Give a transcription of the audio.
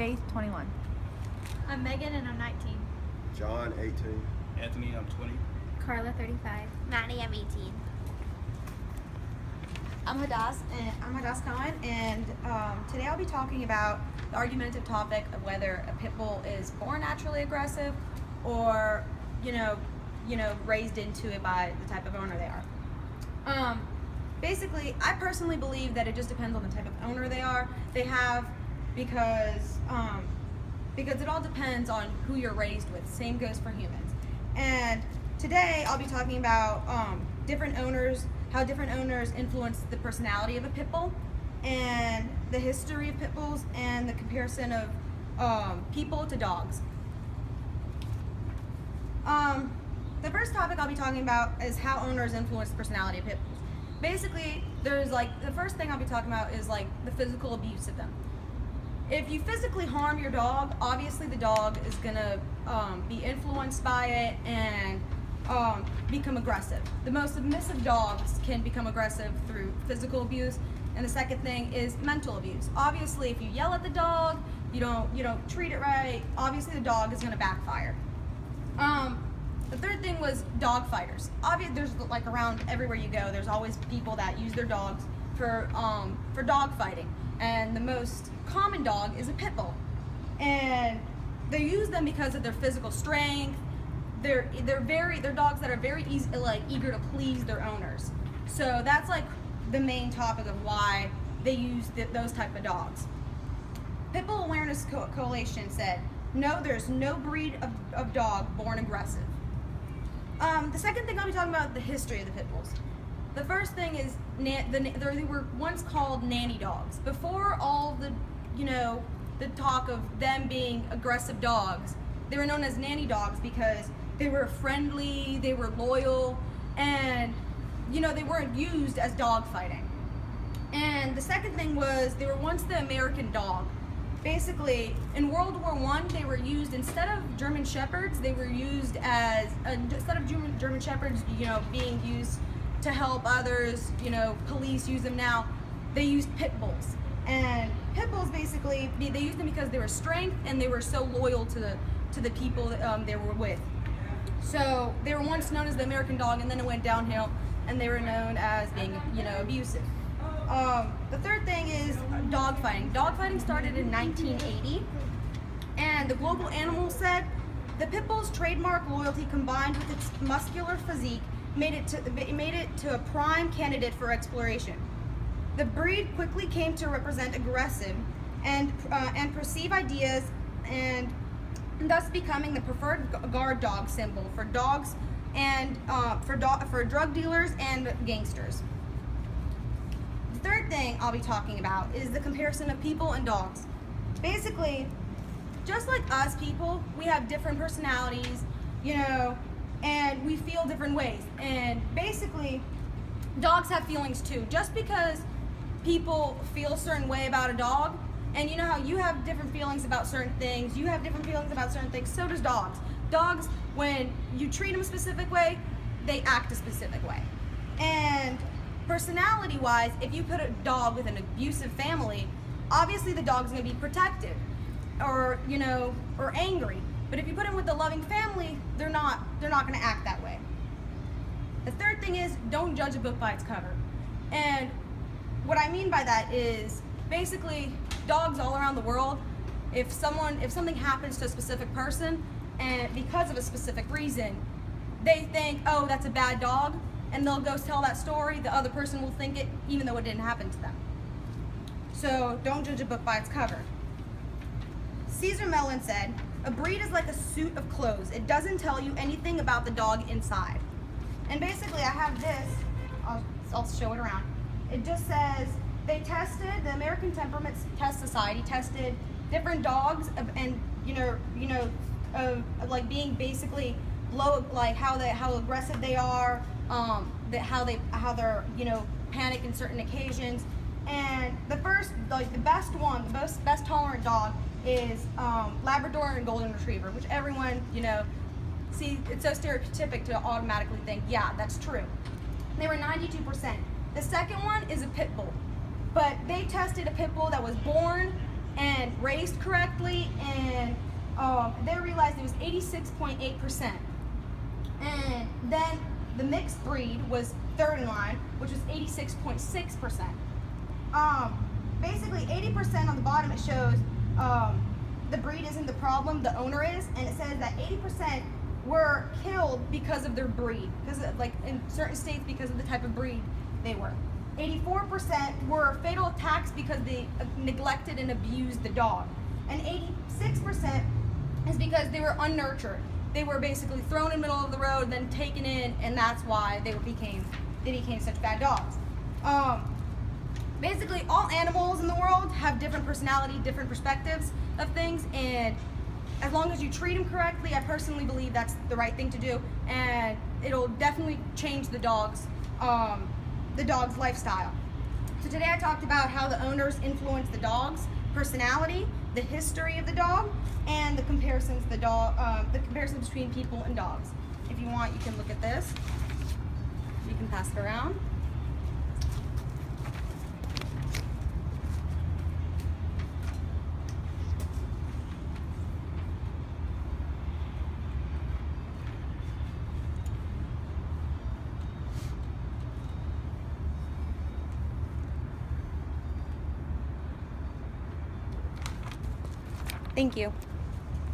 Faith, 21. I'm Megan and I'm 19. John, 18. Anthony, I'm 20. Carla, 35. Maddie, I'm 18. I'm Hadass Khan, and today I'll be talking about the argumentative topic of whether a pit bull is born naturally aggressive or, raised into it by the type of owner they are. Basically, I personally believe that it just depends on the type of owner they have, because it all depends on who you're raised with. Same goes for humans. And today I'll be talking about different owners, how different owners influence the personality of a pit bull, and the history of pit bulls, and the comparison of people to dogs. The first topic I'll be talking about is how owners influence the personality of pit bulls. Basically, the first thing I'll be talking about is the physical abuse of them. If you physically harm your dog, obviously the dog is gonna be influenced by it and become aggressive. The most submissive dogs can become aggressive through physical abuse, and the second thing is mental abuse. Obviously, if you yell at the dog, you don't treat it right, obviously the dog is gonna backfire. The third thing was dog fighters. Obviously, there's around everywhere you go, there's always people that use their dogs for dog fighting, and the most common dog is a pit bull, and they use them because of their physical strength. They're dogs that are very eager to please their owners. So that's the main topic of why they use those type of dogs. Pit Bull Awareness Coalition said, no, there's no breed of dog born aggressive. The second thing I'll be talking about, the history of the pit bulls. The first thing is they were once called nanny dogs. Before all the talk of them being aggressive dogs, they were known as nanny dogs because they were friendly, they were loyal, and they weren't used as dog fighting. And the second thing was they were once the American dog. Basically, in World War I, they were used instead of German Shepherds. They were used as instead of German Shepherds, being used to help others. Police use them now. They used pit bulls, and pit bulls basically they used them because they were strength and they were so loyal to the people that they were with. So they were once known as the American dog, and then it went downhill, and they were known as being abusive. The third thing is dogfighting. Dogfighting started in 1980, and the Global Animal said the pit bull's trademark loyalty combined with its muscular physique made it to a prime candidate for exploration. The breed quickly came to represent aggressive and perceive ideas, and thus becoming the preferred guard dog symbol for dogs and for drug dealers and gangsters. The third thing I'll be talking about is the comparison of people and dogs. Basically, just like us people, we have different personalities, and we feel different ways. And basically, dogs have feelings too. Just because people feel a certain way about a dog, and you know how you have different feelings about certain things, you have different feelings about certain things, so does dogs. Dogs, when you treat them a specific way, they act a specific way. And personality-wise, if you put a dog with an abusive family, obviously the dog's gonna be protective or angry. But if you put him with a loving family, they're not gonna act that way. The third thing is, don't judge a book by its cover. And what I mean by that is, basically, dogs all around the world, if something happens to a specific person, and because of a specific reason, they think, oh, that's a bad dog, and they'll go tell that story, the other person will think it, even though it didn't happen to them. So don't judge a book by its cover. Caesar Mellon said, a breed is like a suit of clothes. It doesn't tell you anything about the dog inside. And basically, I have this, I'll show it around. It just says, the American Temperament Test Society tested different dogs and being basically low, how aggressive they are, how they're panic in certain occasions. And the best tolerant dog is Labrador and Golden Retriever, which everyone see, it's so stereotypic to automatically think, yeah, that's true. They were 92%. The second one is a pit bull. But they tested a pit bull that was born and raised correctly, and they realized it was 86.8%. And then the mixed breed was third in line, which was 86.6%. Basically 80% on the bottom, it shows the breed isn't the problem, the owner is, and it says that 80% were killed because of their breed, because like in certain states because of the type of breed they were. 84% were fatal attacks because they neglected and abused the dog, and 86% is because they were unnurtured. They were basically thrown in the middle of the road, then taken in, and that's why they became such bad dogs. Basically, all animals in the world have different personality, different perspectives of things, and as long as you treat them correctly, I personally believe that's the right thing to do, and it'll definitely change the dog's lifestyle. So today I talked about how the owners influence the dog's personality, the history of the dog, and the comparisons between people and dogs. If you want, you can look at this. You can pass it around. Thank you.